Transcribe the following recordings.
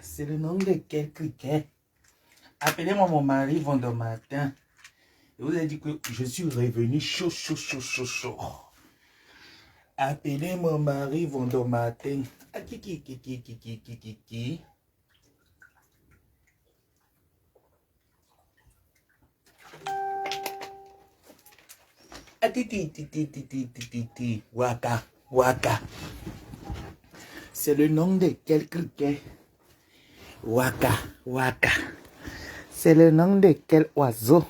C'est le nom de quel criquet? Appelez-moi mon mari vendredi matin. Je vous ai dit que je suis revenu chaud. Appelez mon mari vendredi matin. Waka. C'est le nom de quel criquet? Waka. C'est le nom de quel oiseau?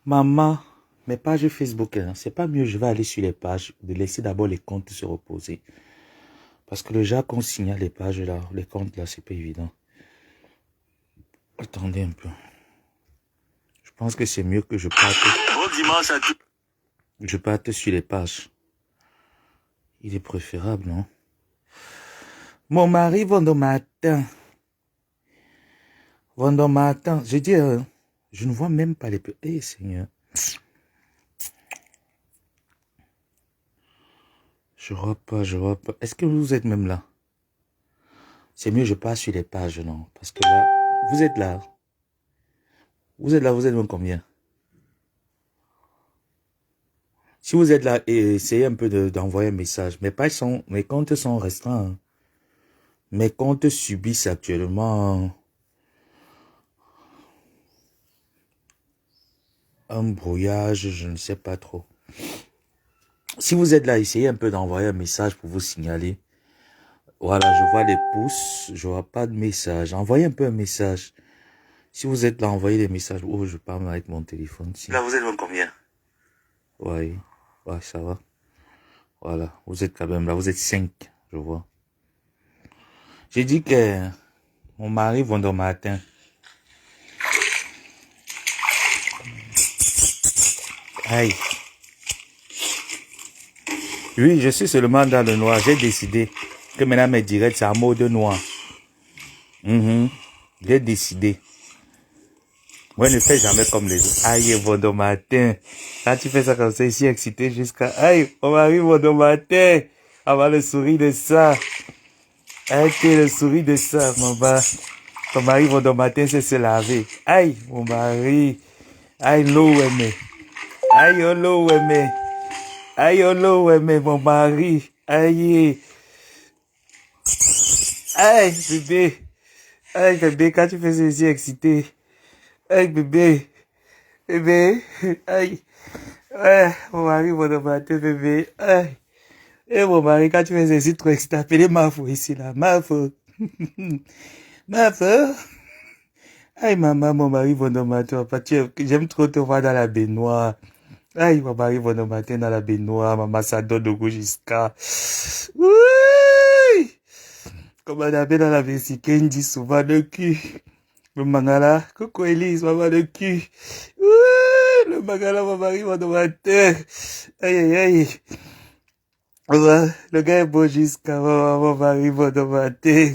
Maman, mes pages Facebook, hein, c'est pas mieux, je vais aller sur les pages, de laisser d'abord les comptes se reposer. Parce que le genre qu'on signale les pages là, les comptes là, c'est pas évident. Attendez un peu. Je pense que c'est mieux que je parte. Bon dimanche à tous. Je parte sur les pages. Il est préférable, non? Mon mari, vendredi matin. Je dis, je ne vois même pas les... Eh, Seigneur. Je vois pas. Est-ce que vous êtes même là? C'est mieux, je passe sur les pages, non? Parce que là, vous êtes là. Vous êtes même combien? Si vous êtes là, essayez un peu d'envoyer un message. Mes comptes sont restreints. Hein. Mes comptes subissent actuellement un brouillage, je ne sais pas trop. Si vous êtes là, essayez un peu d'envoyer un message pour vous signaler. Voilà, je vois les pouces, je vois pas de message. Envoyez un peu un message. Si vous êtes là, envoyez des messages. Oh, je parle avec mon téléphone. Si. Là, vous êtes même combien? Oui, ouais, ça va. Voilà, vous êtes quand même là, vous êtes 5, je vois. J'ai dit que mon mari vendredi matin. Aïe. Oui, je suis seulement dans le noir. J'ai décidé que maintenant mes directs, c'est en mode noir. J'ai décidé. Moi, ne fais jamais comme les autres. Aïe, vendredi matin. Quand tu fais ça comme ça, ici, excité jusqu'à... Aïe, on m'arrive vendredi matin. Avoir le sourire de ça. Aïe, le sourire de ça, mon bas. Ton mari vendredi matin, c'est se laver. Aïe, mon mari. Aïe, l'eau, mais. Aïe, l'eau, mais. Aïe, l'eau, mais, mon mari. Aïe. Aïe, bébé. Aïe, bébé, quand tu fais ceci, excité. Aïe, bébé. Bébé. Aïe. Ouais, mon mari, mon matin, bébé. Aïe. Et mon mari, quand tu fais ceci, trop excité, appelez ma femme ici, là. Ma femme. Ma femme. Aïe, maman, mon mari, mon matin. J'aime trop te voir dans la baignoire. Aïe, mon mari, mon matin, dans la baignoire. Maman, ça donne de goût jusqu'à... Oui. Comme on appelle dans la Mexicaine, dit souvent le cul. Le mangala, coucou Elise, maman le cul. Ouh, le mangala, mon mari, mon matin. Aïe. Le gars est beau jusqu'à mon mari, mon matin.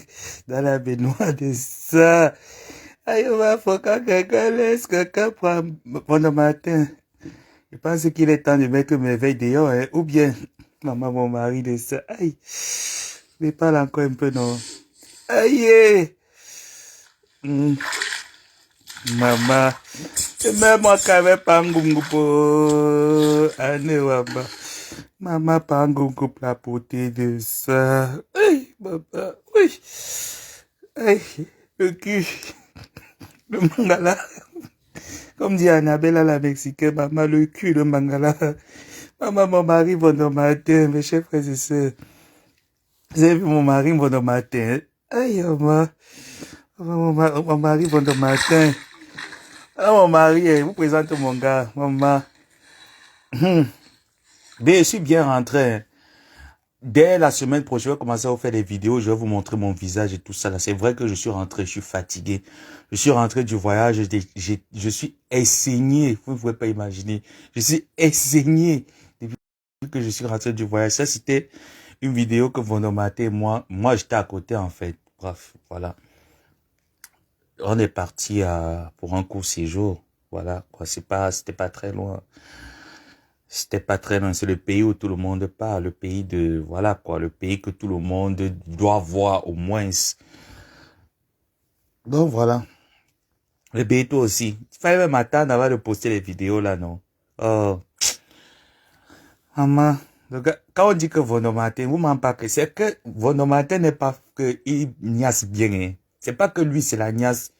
Dans la baignoire de ça. Aïe, faut quand quelqu'un laisse, quelqu'un prend mon matin. Je pense qu'il est temps de mettre mes veilles dehors, hein. Ou bien, maman, mon mari de ça. Aïe. Mais parle encore un peu, non. Aïe. Maman, même moi quand même pas ngungu pour ane waba. Maman pas ngungu pour la beauté de ça. Aïe, papa, oui. Aïe, le cul, le mangala. Comme dit Annabelle à la Mexicaine, maman, le cul, le mangala. Maman, mon mari, bon matin, mes chers frères et sœurs. Vous avez vu mon mari, bon matin. Aïe, maman. Mon mari, bon matin. Ah, mon mari, vous présente mon gars, maman. Mais je suis bien rentré. Dès la semaine prochaine, je vais commencer à vous faire des vidéos. Je vais vous montrer mon visage et tout ça. C'est vrai que je suis rentré, je suis fatigué. Je suis rentré du voyage, je suis esseigné. Vous ne pouvez pas imaginer. Je suis esseigné depuis que je suis rentré du voyage. Ça, c'était une vidéo que vous nommez moi. Moi, j'étais à côté, en fait. Bref, voilà. On est parti pour un court séjour. Voilà, quoi. C'était pas très loin. C'était pas très loin. C'est le pays où tout le monde parle. Le pays de, voilà quoi, le pays que tout le monde doit voir au moins. Donc voilà. Le pays toi aussi. Il fallait même attendre avant de poster les vidéos là, non? Oh, maman. Donc, quand on dit que Vonomatin, vous m'en parlez, c'est que Vonomatin n'est pas que il niasse bien, hein. C'est pas que lui, c'est la niasse.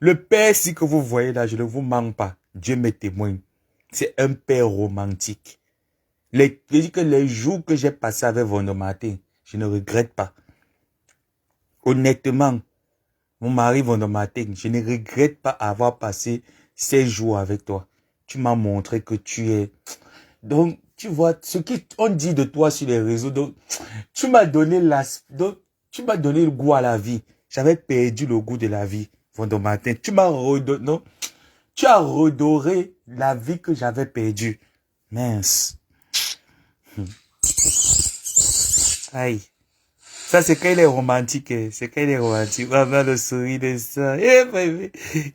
Le père, si que vous voyez là, je ne vous mens pas. Dieu m'est témoin. C'est un père romantique. Je dis que les jours que j'ai passés avec Vonomatin, je ne regrette pas. Honnêtement, mon mari Vonomatin, je ne regrette pas avoir passé ces jours avec toi. Tu m'as montré que tu es... Donc, tu vois, ce qu'on dit de toi sur les réseaux, donc, tu m'as donné tu m'as donné le goût à la vie. J'avais perdu le goût de la vie, Vonomatin. Tu m'as redonné, non? Tu as redoré la vie que j'avais perdue. Mince. Aïe. Ça, c'est quand il est romantique. C'est quand il est romantique. Maman, le sourire de ça. Eh, bébé.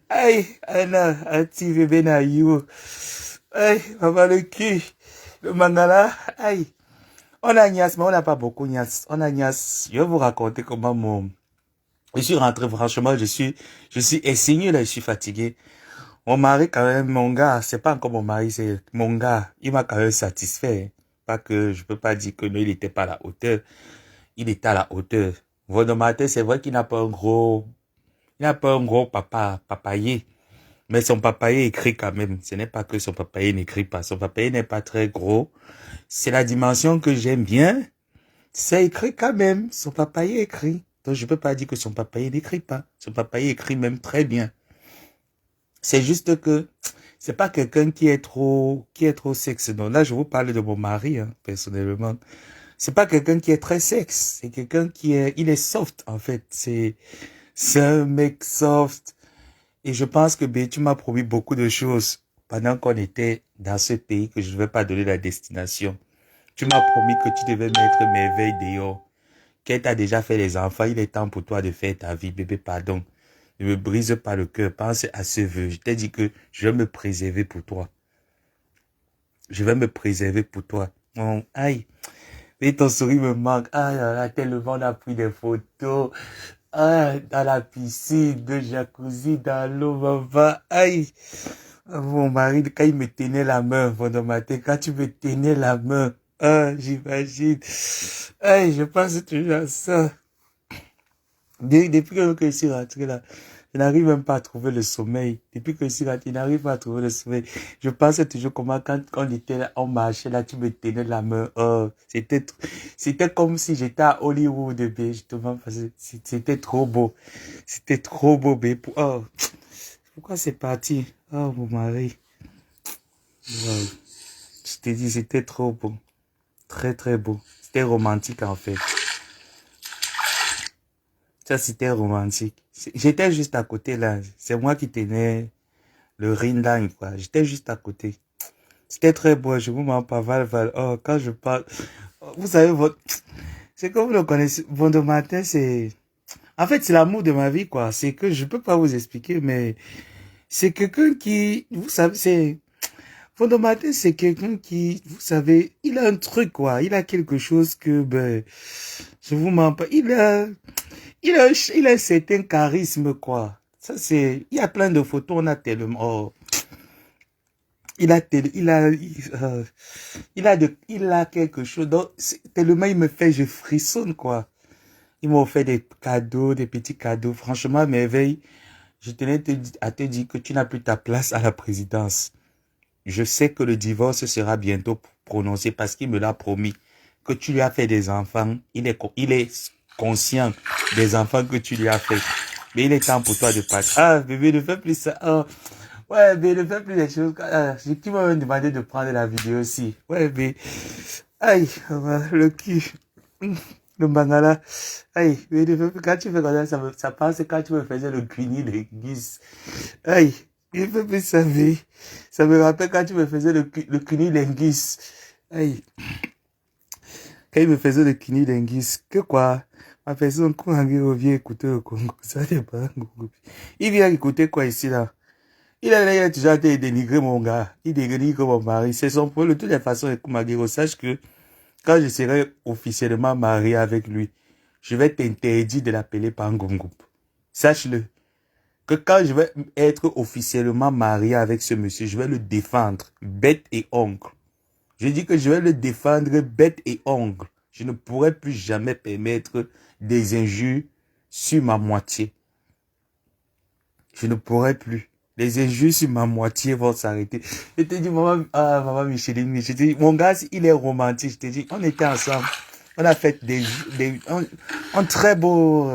Aïe. Anna, Ati, bébé, Naïo. Aïe, maman, le cul. Le mangala. Aïe. On a Nias, mais on n'a pas beaucoup Nias. On a Nias. Je vais vous raconter comment je suis rentré, franchement, je suis essigné, là, je suis fatigué. Mon mari, quand même, mon gars, c'est pas encore mon mari, c'est mon gars. Il m'a quand même satisfait. Pas que, je peux pas dire que non, il était pas à la hauteur. Il était à la hauteur. Vonomatin, c'est vrai qu'il n'a pas un gros, papayer. Mais son papayer écrit quand même. Ce n'est pas que son papayer n'écrit pas. Son papayer n'est pas très gros. C'est la dimension que j'aime bien. C'est écrit quand même. Son papayer écrit. Donc je peux pas dire que son papayer n'écrit pas. Son papayer écrit même très bien. C'est juste que c'est pas quelqu'un qui est trop sexe. Non, là je vous parle de mon mari, hein, personnellement. C'est pas quelqu'un qui est très sexe. C'est quelqu'un il est soft en fait. C'est un mec soft. Et je pense que ben, tu m'as promis beaucoup de choses pendant qu'on était dans ce pays que je ne vais pas donner la destination. Tu m'as promis que tu devais mettre merveille dehors. Qu'elle t'a déjà fait les enfants, il est temps pour toi de faire ta vie, bébé, pardon. Ne me brise pas le cœur, pense à ce vœu. Je t'ai dit que je vais me préserver pour toi. Je vais me préserver pour toi. Oh, aïe. Et ton sourire me manque. Ah là là, tellement on a pris des photos. Ah, dans la piscine, de jacuzzi, dans l'eau, maman. Aïe. Mon mari, quand il me tenait la main, Vonomatin, quand tu me tenais la main, ah, j'imagine. Aïe, je pense toujours à ça. Depuis que je suis rentré là, je n'arrive même pas à trouver le sommeil. Depuis que je suis rentré, je n'arrive pas à trouver le sommeil. Je pensais toujours comment quand on était là, on marchait là, tu me tenais la main. Oh, c'était comme si j'étais à Hollywood, bébé, justement, parce que c'était trop beau. C'était trop beau, bébé. Oh, pourquoi c'est parti? Oh, mon mari. Wow. Je t'ai dit, c'était trop beau. Très, très beau. C'était romantique, en fait. Ça, c'était romantique. J'étais juste à côté, là. C'est moi qui tenais le ring-line, quoi. J'étais juste à côté. C'était très beau. Je vous mens pas, Val. Oh, quand je parle... Vous savez, c'est comme vous le connaissez. Vonomatin, c'est... En fait, c'est l'amour de ma vie, quoi. C'est que je peux pas vous expliquer, mais c'est quelqu'un qui... Vous savez, c'est... Vonomatin, c'est quelqu'un qui... Vous savez, il a un truc, quoi. Il a quelque chose que, ben... Je vous mens pas. Il a un certain charisme, quoi. Ça, c'est, il y a plein de photos, on a tellement, oh, il a quelque chose, donc, tellement il me fait, je frissonne, quoi. Il m'a offert des cadeaux, des petits cadeaux. Franchement, merveille, je tenais à te dire que tu n'as plus ta place à la présidence. Je sais que le divorce sera bientôt prononcé parce qu'il me l'a promis. Que tu lui as fait des enfants, il est conscient des enfants que tu lui as fait. Mais il est temps pour toi de partir. Ah, bébé, ne fais plus ça. Oh. Ouais, bébé, ne fais plus des choses. Ah, tu m'as même demandé de prendre la vidéo aussi. Ouais, bébé. Aïe, le cul. Le mangala. Aïe, bébé, quand tu fais comme ça passe quand tu me faisais le cuigny de guise. Aïe, il fait plus ça, bébé. Ça me rappelle quand tu me faisais le cuigny linguis. Aïe. Quand il me faisait le cuigny linguis, que quoi? Ma personne, quand il revient écouter le Congo, ça n'est pas un Congo. Il vient écouter quoi ici, là? il a toujours été dénigré, mon gars. Il dénigre mon mari. C'est son problème. De toutes les façons, écoute, Maguiro, sache que quand je serai officiellement marié avec lui, je vais t'interdire de l'appeler Pangungup. Sache-le. Que quand je vais être officiellement marié avec ce monsieur, je vais le défendre, bête et ongle. Je dis que je vais le défendre, bête et ongle. Je ne pourrai plus jamais permettre des injures sur ma moitié. Je ne pourrai plus. Les injures sur ma moitié vont s'arrêter. Je te dis, maman Micheline, je te dis, mon gars, il est romantique. Je te dis, on était ensemble. On a fait un très beau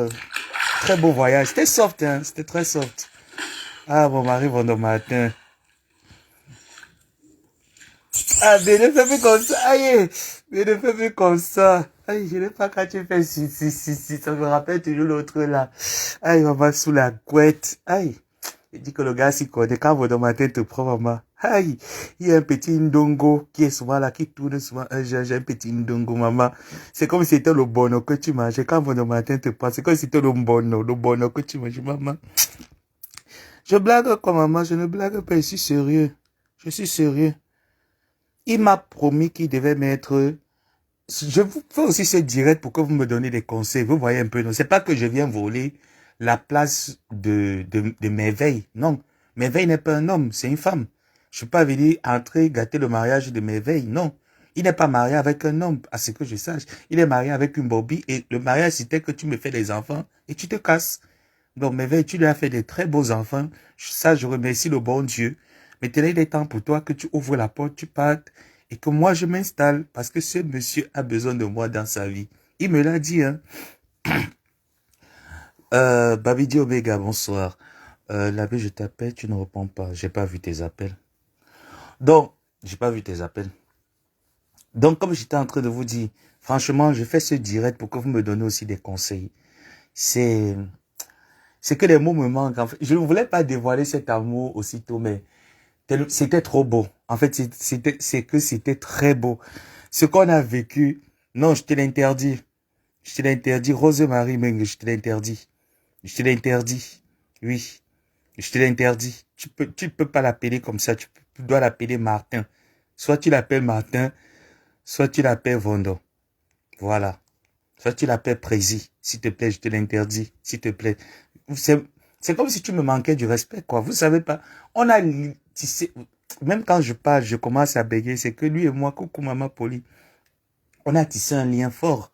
voyage. C'était soft, hein. C'était très soft. Ah, mon mari, bon matin. Ah, mais ne fais plus comme ça. Aïe, mais ne fais plus comme ça. Aïe, je n'ai pas quand tu fais si. Ça me rappelle toujours l'autre là. Aïe, maman, sous la couette. Aïe. Il dit que le gars s'y connaît. Quand bon matin te prend, maman. Aïe, il y a un petit ndongo qui est souvent là, qui tourne souvent. J'ai un petit ndongo, maman. C'est comme si c'était le bono que tu mangeais. Quand bon matin te prend, c'est comme si c'était le bono que tu manges, maman. Je blague quoi, maman, je ne blague pas, je suis sérieux. Je suis sérieux. Il m'a promis qu'il devait mettre... Je vous fais aussi ce direct pour que vous me donnez des conseils. Vous voyez un peu, non? C'est pas que je viens voler la place de Merveille. Non. Merveille n'est pas un homme, c'est une femme. Je suis pas venu entrer, gâter le mariage de Merveille. Non. Il n'est pas marié avec un homme, à ce que je sache. Il est marié avec une brebis et le mariage, c'était que tu me fais des enfants et tu te casses. Donc, Merveille, tu lui as fait des très beaux enfants. Ça, je remercie le bon Dieu. Maintenant, il est temps pour toi que tu ouvres la porte, tu partes, et que moi, je m'installe, parce que ce monsieur a besoin de moi dans sa vie. Il me l'a dit, hein. Babidi Omega, bonsoir. L'abbé, je t'appelle, tu ne réponds pas. J'ai pas vu tes appels. Donc, j'ai pas vu tes appels. Donc, comme j'étais en train de vous dire, franchement, je fais ce direct pour que vous me donnez aussi des conseils. C'est que les mots me manquent. En fait, je ne voulais pas dévoiler cet amour aussitôt, mais c'était trop beau. En fait, c'est que c'était très beau. Ce qu'on a vécu, non, je te l'interdis. Je te l'interdis. Rose-Marie Meng, je te l'interdis. Je te l'interdis. Oui. Je te l'interdis. Tu peux pas l'appeler comme ça. Tu dois l'appeler Martin. Soit tu l'appelles Martin, soit tu l'appelles Vondo. Voilà. Soit tu l'appelles Prési. S'il te plaît, je te l'interdis. S'il te plaît. C'est comme si tu me manquais du respect, quoi. Vous savez pas. On a tissé, même quand je parle, je commence à bégayer. C'est que lui et moi, coucou maman Poli, on a tissé un lien fort.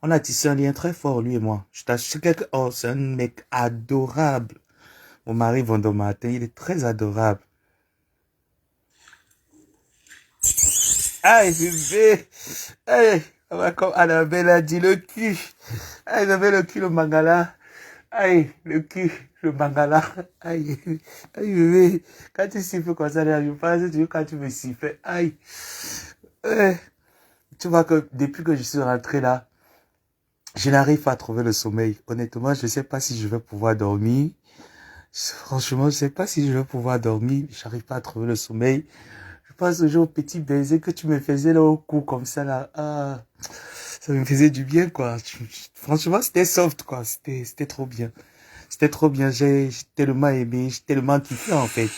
On a tissé un lien très fort, lui et moi. Je t'assure que, oh, c'est un mec adorable. Mon mari Vendomatin, il est très adorable. Ah, bébé. Hey, comme Annabelle a dit, le cul. Ah, il avait le cul, le mangala. Aïe, le cul, le mangala. Aïe, aïe, bébé. Quand tu siffles comme ça, je pense que quand tu me siffles, aïe. Tu vois que depuis que je suis rentré là, je n'arrive pas à trouver le sommeil. Honnêtement, je ne sais pas si je vais pouvoir dormir. Franchement, je ne sais pas si je vais pouvoir dormir. J'arrive pas à trouver le sommeil. Je pense toujours au petit baiser que tu me faisais là au cou comme ça là. Ah, ça me faisait du bien quoi. Franchement, c'était soft quoi. C'était trop bien. C'était trop bien. J'ai tellement aimé. J'ai tellement kiffé en fait.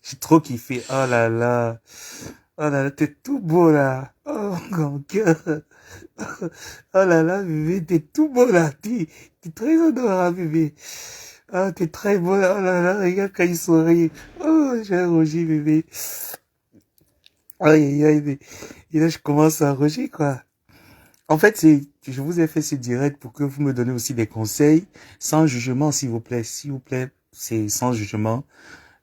J'ai trop kiffé. Oh là là. Oh là là, t'es tout beau là. Oh mon cœur. Oh là là, bébé, t'es tout beau là. T'es très adorable, bébé. Oh, t'es très beau là. Oh là là, regarde quand il sourit. Oh, j'ai rougi, bébé. Aïe, aïe, aïe, mais... Et là, je commence à rougir, quoi. En fait, je vous ai fait ce direct pour que vous me donnez aussi des conseils, sans jugement, s'il vous plaît. S'il vous plaît, c'est sans jugement.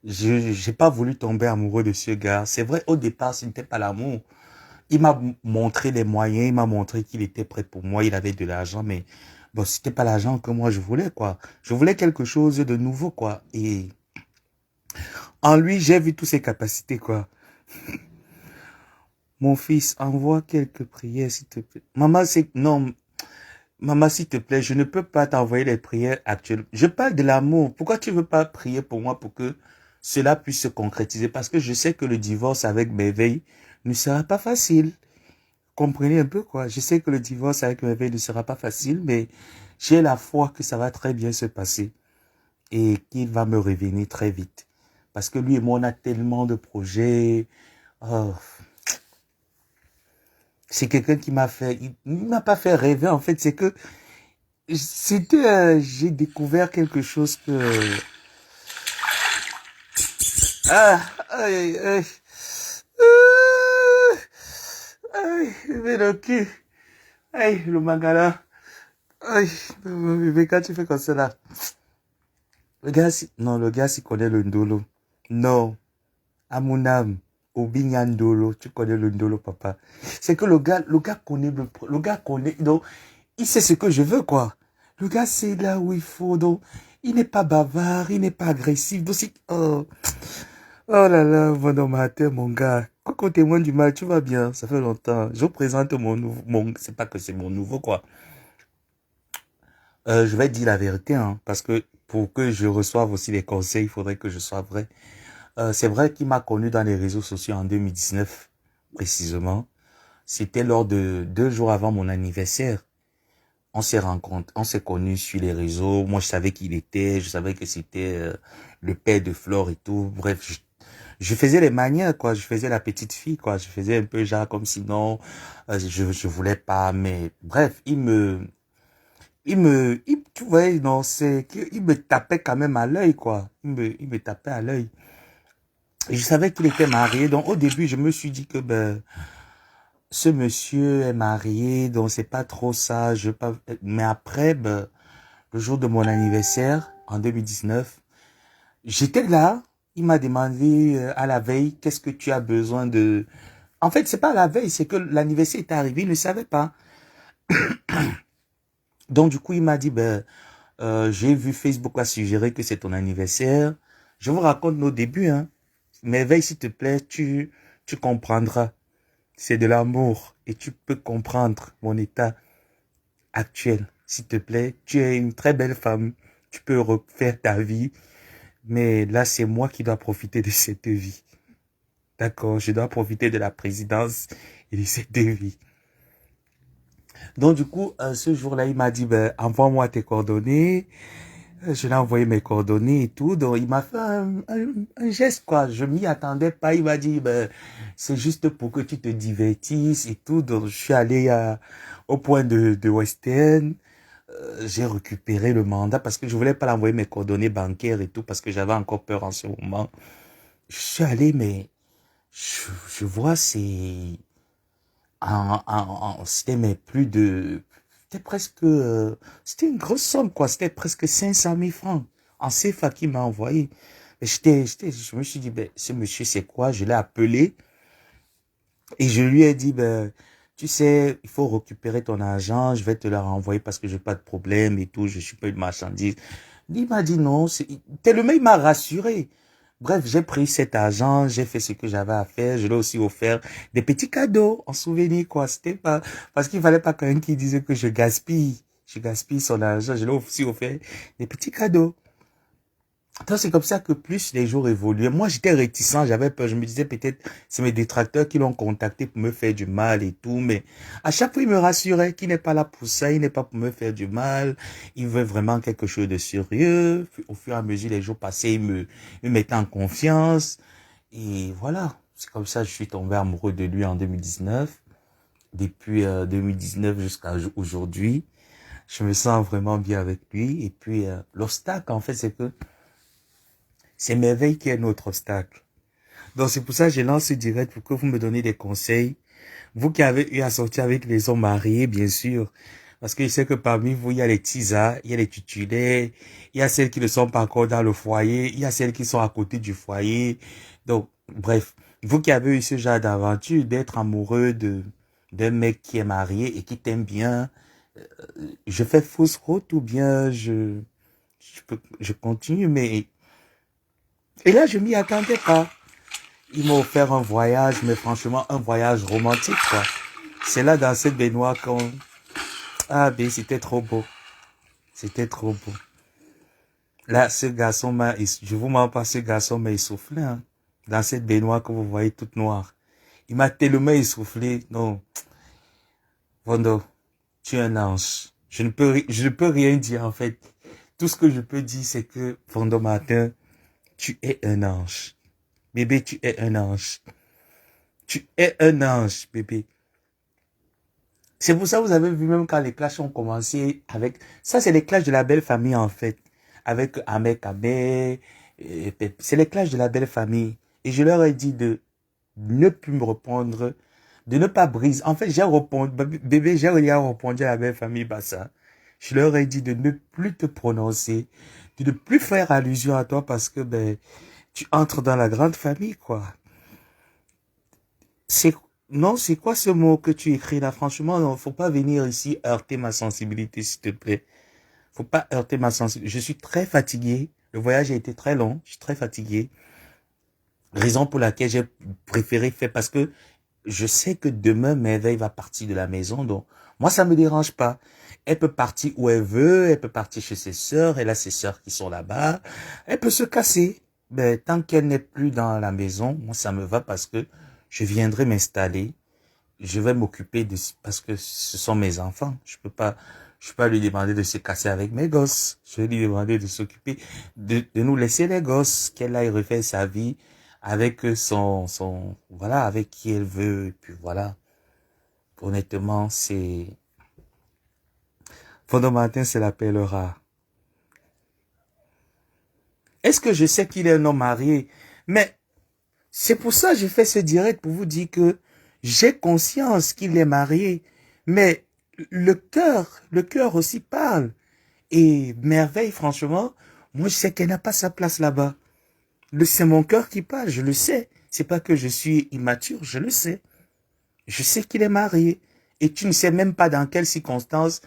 J'ai pas voulu tomber amoureux de ce gars. C'est vrai, au départ, ce n'était pas l'amour. Il m'a montré les moyens, il m'a montré qu'il était prêt pour moi, il avait de l'argent, mais bon, c'était pas l'argent que moi je voulais, quoi. Je voulais quelque chose de nouveau, quoi. Et en lui, j'ai vu toutes ses capacités, quoi. Mon fils, envoie quelques prières, s'il te plaît. Maman, non, maman, s'il te plaît, je ne peux pas t'envoyer les prières actuelles. Je parle de l'amour. Pourquoi tu veux pas prier pour moi pour que cela puisse se concrétiser? Parce que je sais que le divorce avec Merveille ne sera pas facile. Comprenez un peu, quoi. Je sais que le divorce avec Merveille ne sera pas facile, mais j'ai la foi que ça va très bien se passer et qu'il va me revenir très vite. Parce que lui et moi, on a tellement de projets. Oh, c'est quelqu'un qui m'a fait, il m'a pas fait rêver, en fait. C'est que, j'ai découvert quelque chose que, ah, aïe, aïe, aïe, mais le cul, aïe, le mangala, aïe, mais quand tu fais comme ça là, non, le gars, s'il connaît le ndolo. Non, à mon âme, Obignan Ndolo, tu connais le ndolo, papa. C'est que le gars connaît le gars connaît, donc, il sait ce que je veux, quoi. Le gars, c'est là où il faut, donc, il n'est pas bavard, il n'est pas agressif, donc, oh, oh là là, bon matin, mon gars. Quoi qu'on témoigne du mal, tu vas bien, ça fait longtemps. Je vous présente mon nouveau, c'est pas que c'est mon nouveau, quoi. Je vais dire la vérité, hein, parce que pour que je reçoive aussi les conseils, il faudrait que je sois vrai. C'est vrai qu'il m'a connu dans les réseaux sociaux en 2019, précisément. C'était lors de 2 jours avant mon anniversaire. On s'est rencontrés, on s'est connus sur les réseaux. Moi, je savais qui il était, je savais que c'était le père de Flore et tout. Bref, je faisais les manières, quoi. Je faisais la petite fille, quoi. Je faisais un peu genre comme sinon, je voulais pas, mais bref, tu vois, non, il me tapait quand même à l'œil, quoi. Il me tapait à l'œil. Et je savais qu'il était marié, donc au début, je me suis dit que ben, ce monsieur est marié, donc c'est pas trop ça. Pas... Mais après, ben, le jour de mon anniversaire, en 2019, j'étais là. Il m'a demandé à la veille, qu'est-ce que tu as besoin de... En fait, c'est pas à la veille, c'est que l'anniversaire est arrivé, il ne savait pas. Donc du coup, il m'a dit, ben, j'ai vu Facebook a suggéré que c'est ton anniversaire. Je vous raconte nos débuts, hein. Mais veille, s'il te plaît, tu comprendras. C'est de l'amour et tu peux comprendre mon état actuel. S'il te plaît, tu es une très belle femme. Tu peux refaire ta vie. Mais là, c'est moi qui dois profiter de cette vie. D'accord? Je dois profiter de la présidence et de cette vie. Donc, du coup, ce jour-là, il m'a dit, ben, envoie-moi tes coordonnées. Je l'ai envoyé mes coordonnées et tout. Donc, il m'a fait un geste, quoi. Je m'y attendais pas. Il m'a dit, ben, c'est juste pour que tu te divertisses et tout. Donc, je suis allé au point de West End. J'ai récupéré le mandat parce que je voulais pas l'envoyer mes coordonnées bancaires et tout parce que j'avais encore peur en ce moment. Je suis allé, mais je vois, c'est c'était mais plus de, c'était presque, c'était une grosse somme, quoi. C'était presque 500 000 francs en CFA qu'il m'a envoyé. Et je me suis dit, ben, ce monsieur, c'est quoi? Je l'ai appelé et je lui ai dit, ben, tu sais, il faut récupérer ton argent, je vais te le renvoyer parce que j'ai pas de problème et tout, je suis pas une marchandise. Il m'a dit non, tellement il m'a rassuré. Bref, j'ai pris cet argent, j'ai fait ce que j'avais à faire, je l'ai aussi offert des petits cadeaux en souvenir, quoi. C'était pas, parce qu'il fallait pas quelqu'un qui disait que je gaspille son argent, je l'ai aussi offert des petits cadeaux. Donc c'est comme ça que plus les jours évoluaient. Moi, j'étais réticent, j'avais peur. Je me disais peut-être c'est mes détracteurs qui l'ont contacté pour me faire du mal et tout. Mais à chaque fois, il me rassurait qu'il n'est pas là pour ça, il n'est pas pour me faire du mal. Il veut vraiment quelque chose de sérieux. Au fur et à mesure, les jours passaient, il me mettait en confiance. Et voilà, c'est comme ça que je suis tombé amoureux de lui en 2019. Depuis 2019 jusqu'à aujourd'hui, je me sens vraiment bien avec lui. Et puis, l'obstacle, en fait, c'est que c'est merveille qui est notre obstacle. Donc c'est pour ça que je lance ce direct pour que vous me donnez des conseils. Vous qui avez eu à sortir avec les hommes mariés, bien sûr. Parce que je sais que parmi vous, il y a les tisas, il y a les titulaires, il y a celles qui ne sont pas encore dans le foyer, il y a celles qui sont à côté du foyer. Donc, bref, vous qui avez eu ce genre d'aventure, d'être amoureux d'un mec qui est marié et qui t'aime bien, je fais fausse route ou bien je continue, mais, et là, je m'y attendais pas. Ils m'ont offert un voyage, mais franchement, un voyage romantique, quoi. C'est là, dans cette baignoire, qu'on... Ah, ben, c'était trop beau. C'était trop beau. Là, ce garçon je vous mens pas, ce garçon m'a essoufflé, hein. Dans cette baignoire que vous voyez toute noire. Il m'a tellement essoufflé. Non. Vondo, tu es un ange. Je ne peux rien dire, en fait. Tout ce que je peux dire, c'est que, Vondo Martin, Tu es un ange. Bébé, tu es un ange. Tu es un ange, bébé. C'est pour ça que vous avez vu même quand les clashs ont commencé avec... Ça, c'est les clashs de la belle famille, en fait. Avec Ahmed Kabé. C'est les clashs de la belle famille. Et je leur ai dit de ne plus me répondre, de ne pas briser. En fait, j'ai répondu, bébé, j'ai répondu à la belle famille Bassa. Je leur ai dit de ne plus te prononcer, de ne plus faire allusion à toi parce que ben, tu entres dans la grande famille, quoi. C'est non, c'est quoi ce mot que tu écris là? Franchement, non, faut pas venir ici heurter ma sensibilité, s'il te plaît. Faut pas heurter ma sensibilité. Je suis très fatigué. Le voyage a été très long. Je suis très fatigué. Raison pour laquelle j'ai préféré faire parce que je sais que demain, Merveille va partir de la maison, donc moi, ça me dérange pas. Elle peut partir où elle veut, elle peut partir chez ses sœurs, elle a ses sœurs qui sont là-bas, elle peut se casser. Mais tant qu'elle n'est plus dans la maison, moi, ça me va parce que je viendrai m'installer, je vais m'occuper de, parce que ce sont mes enfants. Je peux pas lui demander de se casser avec mes gosses. Je vais lui demander de s'occuper, de nous laisser les gosses, qu'elle aille refaire sa vie avec voilà, avec qui elle veut, et puis voilà. Honnêtement, Fondamentin se l'appellera. Est-ce que je sais qu'il est un homme marié? Mais c'est pour ça que j'ai fait ce direct pour vous dire que j'ai conscience qu'il est marié. Mais le cœur aussi parle. Et Merveille, franchement, moi je sais qu'elle n'a pas sa place là-bas. C'est mon cœur qui parle, je le sais. C'est pas que je suis immature, je le sais. Je sais qu'il est marié. Et tu ne sais même pas dans quelles circonstances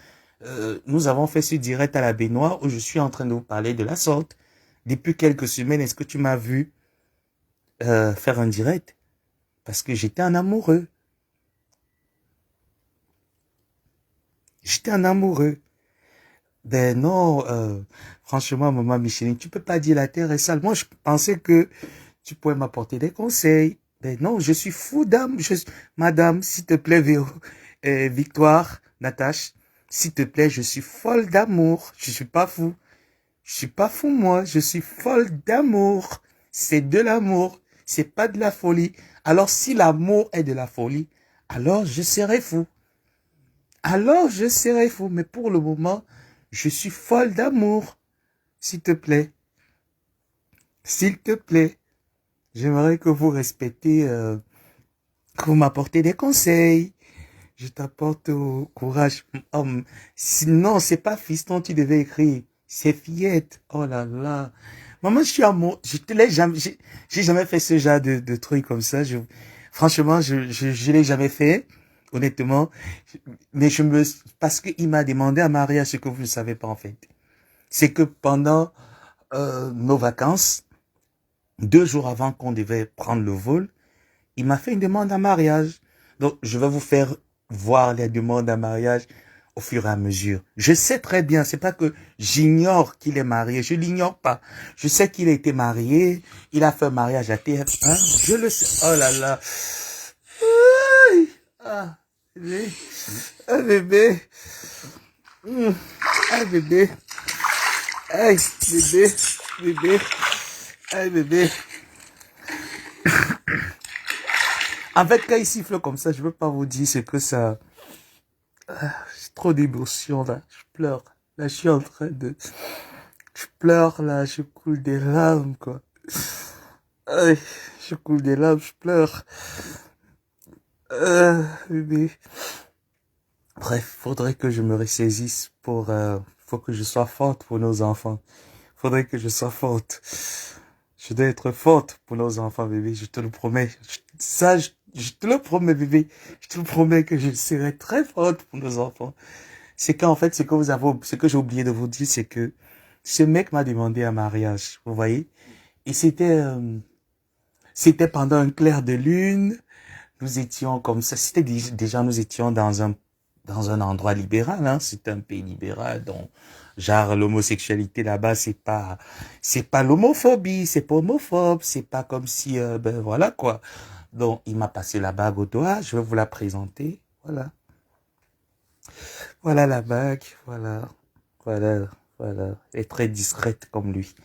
nous avons fait ce direct à la baignoire où je suis en train de vous parler de la sorte. Depuis quelques semaines, est-ce que tu m'as vu faire un direct? Parce que j'étais un amoureux. J'étais un amoureux. Ben non, franchement, maman Micheline, tu peux pas dire la terre est sale. Moi, je pensais que tu pourrais m'apporter des conseils. Ben non, je suis fou d'âme. Madame, s'il te plaît, Victoire, Natache, s'il te plaît, je suis folle d'amour. Je suis pas fou. Je suis pas fou, moi. Je suis folle d'amour. C'est de l'amour. C'est pas de la folie. Alors, si l'amour est de la folie, alors je serai fou. Alors je serai fou. Mais pour le moment, je suis folle d'amour. S'il te plaît. S'il te plaît. J'aimerais que vous respectez, que vous m'apportez des conseils. Je t'apporte au courage. Sinon, c'est pas fiston, tu devais écrire. C'est fillette. Oh là là. Maman, je suis amoureux. Je te l'ai jamais, j'ai jamais fait ce genre de truc comme ça. Franchement, je l'ai jamais fait. Honnêtement. Mais parce qu'il m'a demandé à mariage ce que vous ne savez pas en fait. C'est que pendant, nos vacances, 2 jours avant qu'on devait prendre le vol, il m'a fait une demande en mariage. Donc, je vais vous faire voir les demandes en mariage au fur et à mesure. Je sais très bien, c'est pas que j'ignore qu'il est marié, je l'ignore pas. Je sais qu'il a été marié, il a fait un mariage à TF1, je le sais. Oh là là. Aïe. Ah, bébé. Ah, bébé. Ah, bébé. Aïe, bébé. Bébé. Aïe, bébé. En fait, quand il siffle comme ça, je veux pas vous dire ce que ça... J'ai trop d'émotions, là. Je pleure. Là, je suis en train de... Je pleure, là. Je coule des larmes, quoi. Aïe, je coule des larmes, je pleure. Bébé. Bref, faudrait que je me ressaisisse pour... faut que je sois forte pour nos enfants. Faudrait que je sois forte. Je dois être forte pour nos enfants, bébé. Je te le promets. Je te le promets, bébé. Je te le promets que je serai très forte pour nos enfants. C'est qu'en fait, ce que j'ai oublié de vous dire, c'est que ce mec m'a demandé un mariage. Vous voyez? Et c'était pendant un clair de lune. Nous étions comme ça. Déjà, nous étions dans un endroit libéral, hein. C'est un pays libéral, donc, genre, l'homosexualité là-bas, c'est pas l'homophobie, c'est pas homophobe, c'est pas comme si, ben voilà, quoi. Donc, il m'a passé la bague au doigt, je vais vous la présenter. Voilà. Voilà la bague, voilà. Voilà. Voilà. Elle est très discrète comme lui.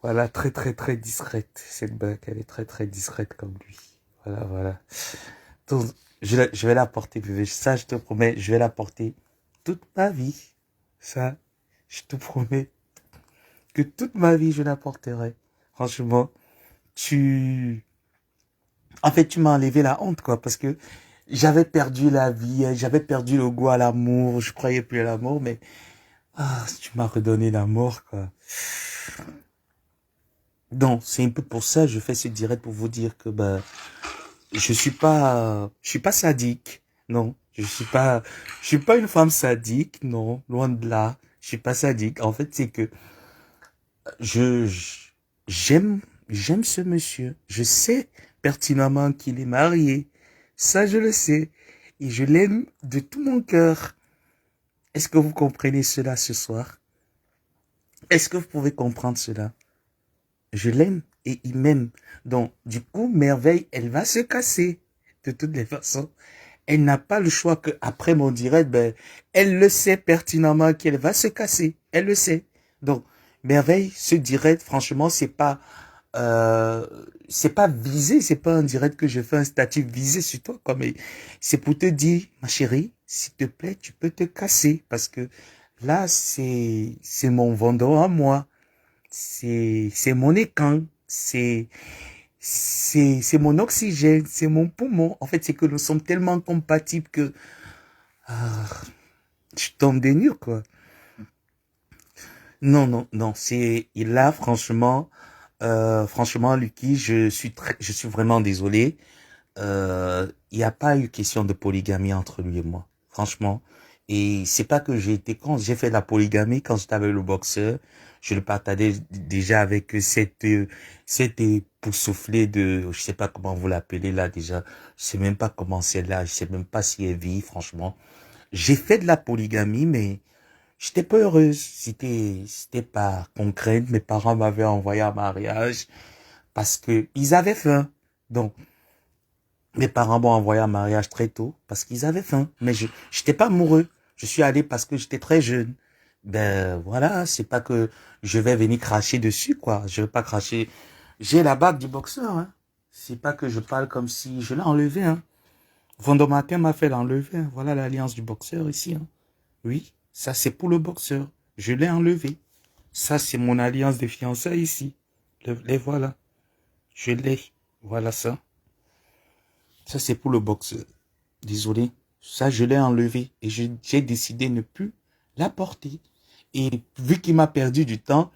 Voilà, très très très discrète. Cette bug, elle est très très discrète comme lui. Voilà, voilà. Donc, je vais la porter, bébé. Ça, je te promets, je vais la porter toute ma vie. Ça, je te promets que toute ma vie, je la porterai. Franchement, tu... En fait, tu m'as enlevé la honte, quoi, parce que j'avais perdu la vie, j'avais perdu le goût à l'amour, je croyais plus à l'amour, mais tu m'as redonné l'amour, quoi. Donc, c'est un peu pour ça que je fais ce direct pour vous dire que bah je suis pas sadique. Non, je suis pas une femme sadique, non, loin de là. Je suis pas sadique. En fait, c'est que je j'aime j'aime ce monsieur. Je sais pertinemment qu'il est marié. Ça, je le sais. Et je l'aime de tout mon cœur. Est-ce que vous comprenez cela ce soir? Est-ce que vous pouvez comprendre cela? Je l'aime et il m'aime. Donc, du coup, Merveille, elle va se casser. De toutes les façons, elle n'a pas le choix que après mon direct, ben, elle le sait pertinemment qu'elle va se casser. Elle le sait. Donc, Merveille, ce direct, franchement, euh, c'est pas visé, c'est pas un direct que je fais un statut visé sur toi, comme, c'est pour te dire, ma chérie, s'il te plaît, tu peux te casser, parce que là, c'est mon vendeur à moi. C'est mon écran, c'est mon oxygène, c'est mon poumon. En fait, c'est que nous sommes tellement compatibles que ah, je tombe des nues, quoi. Non, non, non, c'est là, franchement, Lucky, je suis vraiment désolé. Il n'y a pas eu question de polygamie entre lui et moi, franchement. Et c'est pas que j'ai été con, j'ai fait la polygamie quand j'étais avec le boxeur. Je le partageais déjà avec cette époustouflée de, je sais pas comment vous l'appelez là déjà. Je sais même pas comment c'est là, je sais même pas si elle vit, franchement. J'ai fait de la polygamie, mais j'étais pas heureuse. C'était pas concret. Mes parents m'avaient envoyé en mariage parce que ils avaient faim. Donc, mes parents m'ont envoyé en mariage très tôt parce qu'ils avaient faim. Mais j'étais pas amoureux. Je suis allé parce que j'étais très jeune. Ben voilà, c'est pas que je vais venir cracher dessus, quoi. Je vais pas cracher. J'ai la bague du boxeur, hein. C'est pas que je parle comme si je l'ai enlevé, hein. Vondomatin m'a fait l'enlever, hein. Voilà l'alliance du boxeur ici, hein. Oui, ça c'est pour le boxeur. Je l'ai enlevé. Ça c'est mon alliance de fiançailles ici. Les voilà. Je l'ai. Voilà ça. Ça, c'est pour le boxeur. Désolé. Ça, je l'ai enlevé et j'ai décidé de ne plus la porter. Et vu qu'il m'a perdu du temps,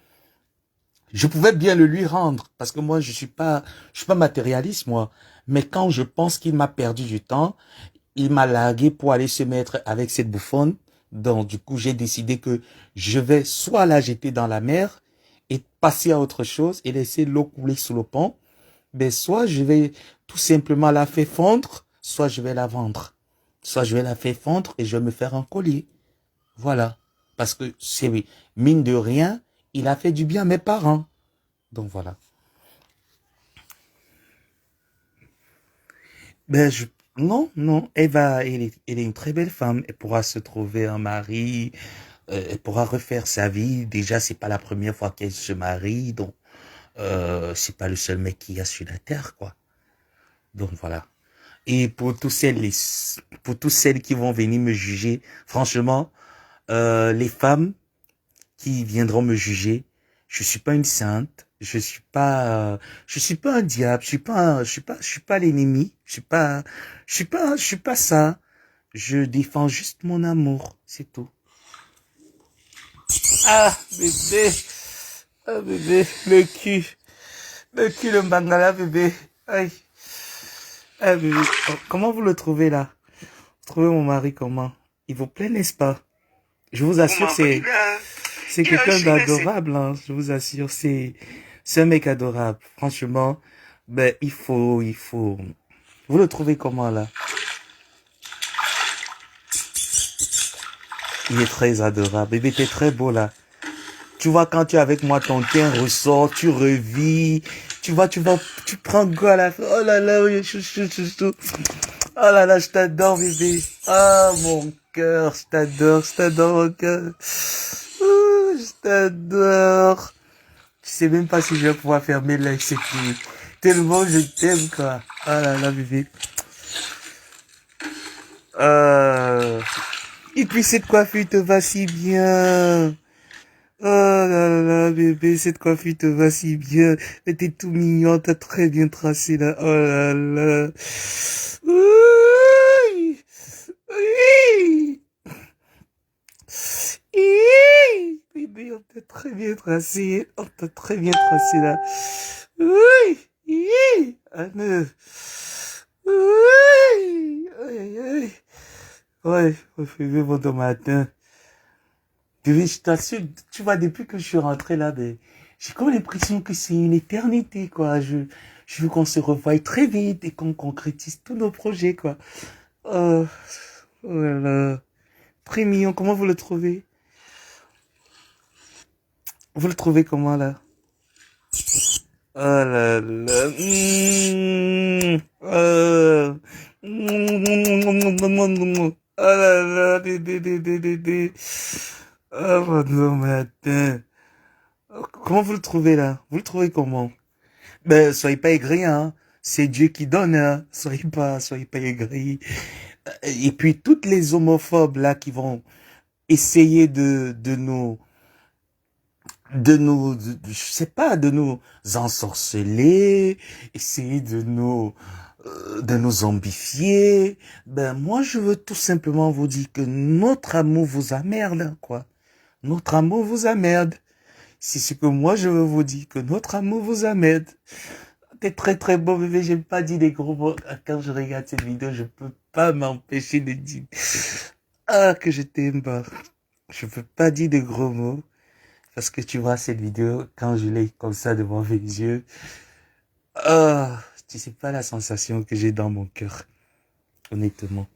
je pouvais bien le lui rendre parce que moi, je suis pas matérialiste, moi. Mais quand je pense qu'il m'a perdu du temps, il m'a largué pour aller se mettre avec cette bouffonne. Donc, du coup, j'ai décidé que je vais soit la jeter dans la mer et passer à autre chose et laisser l'eau couler sous le pont, ben soit je vais tout simplement la faire fondre, soit je vais la vendre. Soit je vais la faire fondre et je vais me faire un collier. Voilà. Parce que c'est oui, mine de rien, il a fait du bien à mes parents. Donc voilà. Ben non, non, elle est une très belle femme. Elle pourra se trouver un mari, elle pourra refaire sa vie. Déjà, c'est pas la première fois qu'elle se marie, donc c'est pas le seul mec qu'il y a sur la terre, quoi. Donc voilà. Et pour tous celles qui vont venir me juger, franchement, les femmes qui viendront me juger, je suis pas une sainte, je suis pas un diable, je suis pas l'ennemi, je suis pas ça. Je défends juste mon amour, c'est tout. Ah, bébé, ah, bébé, le bangala, bébé, aïe, ah, bébé. Oh, comment vous le trouvez là? Vous trouvez mon mari comment? Il vous plaît, n'est-ce pas? Je vous assure, c'est quelqu'un d'adorable, hein. Je vous assure, c'est un mec adorable. Franchement, ben, il faut. Vous le trouvez comment, là? Il est très adorable. Bébé, t'es très beau, là. Tu vois, quand tu es avec moi, ton teint ressort, tu revis. Tu prends goût à la fin. Oh là là, oui, chou. Oh là là, je t'adore, bébé. Ah, mon cœur, je t'adore, mon cœur. Ouh, je t'adore. t'adore. Tu sais même pas si je vais pouvoir fermer l'œil, c'est tout. Tellement je t'aime, quoi. Oh là là, bébé. Euh... Et puis cette coiffure te va si bien. Oh là là, bébé, cette coiffure te va si bien. T'es tout mignon, t'as très bien tracé là. Oh là là. Oui. Oui. Oui. Bébé, on t'a très bien tracé. On t'a très bien tracé là. Oui. Oui. Anne. Oui. Aïe, aïe, aïe. Ouais, on fait vivre au matin. Bébé, je t'assure, tu vois, depuis que je suis rentré là, ben, j'ai comme l'impression que c'est une éternité, quoi. Je veux qu'on se revoie très vite et qu'on concrétise tous nos projets, quoi. Oh, oh là là. Très mignon, comment vous le trouvez? Vous le trouvez comment, là? Oh là là. Oh là là, bébé. Oh, bon matin. Comment vous le trouvez, là? Vous le trouvez comment? Ben, soyez pas aigris, hein. C'est Dieu qui donne, hein. Soyez pas aigris. Et puis, toutes les homophobes, là, qui vont essayer je sais pas, de nous ensorceler, essayer de nous zombifier. Ben, moi, je veux tout simplement vous dire que notre amour vous emmerde, quoi. Notre amour vous emmerde. C'est ce que moi, je veux vous dire, que notre amour vous emmerde. T'es très très beau, bébé. J'ai pas dit des gros mots. Quand je regarde cette vidéo, je peux pas m'empêcher de dire, ah, que je t'aime pas. Je peux pas dire de gros mots. Parce que tu vois cette vidéo, quand je l'ai comme ça devant mes yeux, ah, tu sais pas la sensation que j'ai dans mon cœur. Honnêtement.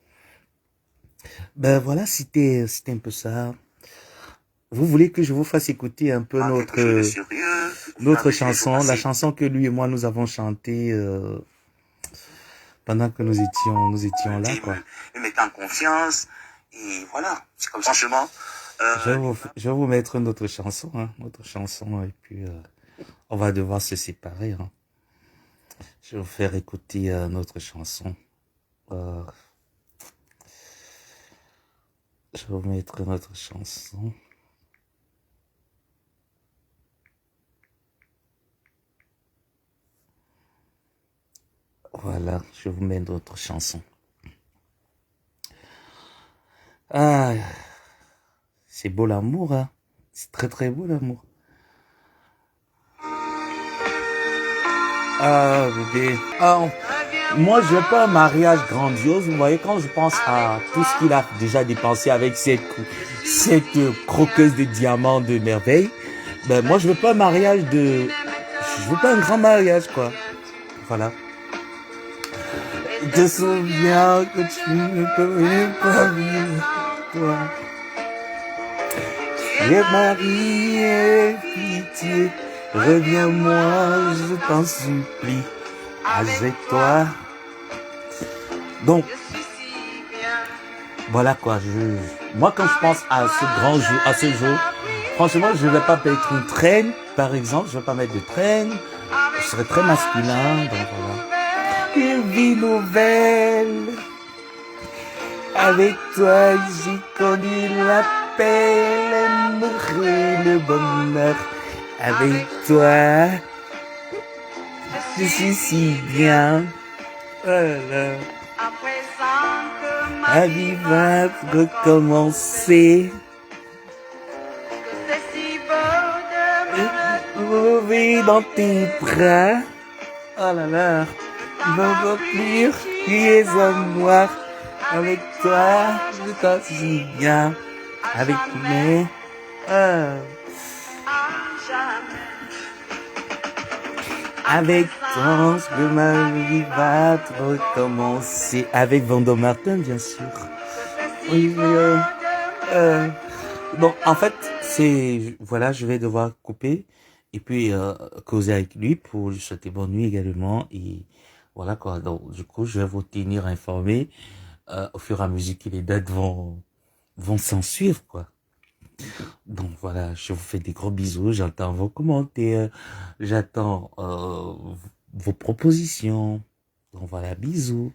Ben voilà, c'était un peu ça. Vous voulez que je vous fasse écouter un peu notre chanson, la chanson que lui et moi nous avons chantée, pendant que nous étions là, quoi. Me mettre en confiance, et voilà, c'est comme ça. Franchement, je vais vous mettre notre chanson, hein, et puis on va devoir se séparer, hein. Je vais vous faire écouter notre chanson. Euh, je vais vous mettre notre chanson. Voilà, je vous mets notre chanson. Ah, c'est beau l'amour, hein. C'est très très beau l'amour. Ah, bébé. Ah, moi, je veux pas un mariage grandiose. Vous voyez, quand je pense à tout ce qu'il a déjà dépensé avec cette croqueuse de diamants de merveille, ben, moi, je veux pas un mariage je veux pas un grand mariage, quoi. Voilà. Je te souviens que tu ne peux pas vivre, toi. Et Marie, pitié, reviens-moi, je t'en supplie, avec toi. Donc, voilà quoi, moi quand je pense à ce grand jour, à ce jour, franchement, je ne vais pas mettre une traîne, par exemple, je ne vais pas mettre de traîne, je serai très masculin, donc voilà. Une vie nouvelle, avec toi j'ai connu la paix, l'amour et le bonheur, avec toi, je suis si bien, voilà. Ma vie va recommencer. Trouver dans tes bras. Oh là là. Va remplir les hommes noirs. Avec toi, je t'en si bien. Avec mes. Avec toi, que ma vie va recommencer. Avec Vando Martin, bien sûr. Oui, bon, en fait, voilà, je vais devoir couper et puis causer avec lui pour lui souhaiter bonne nuit également. Et voilà quoi. Donc, du coup, je vais vous tenir informé au fur et à mesure que les dates vont s'en suivre, quoi. Donc voilà, je vous fais des gros bisous. J'attends vos commentaires. J'attends vos propositions. Donc voilà, bisous.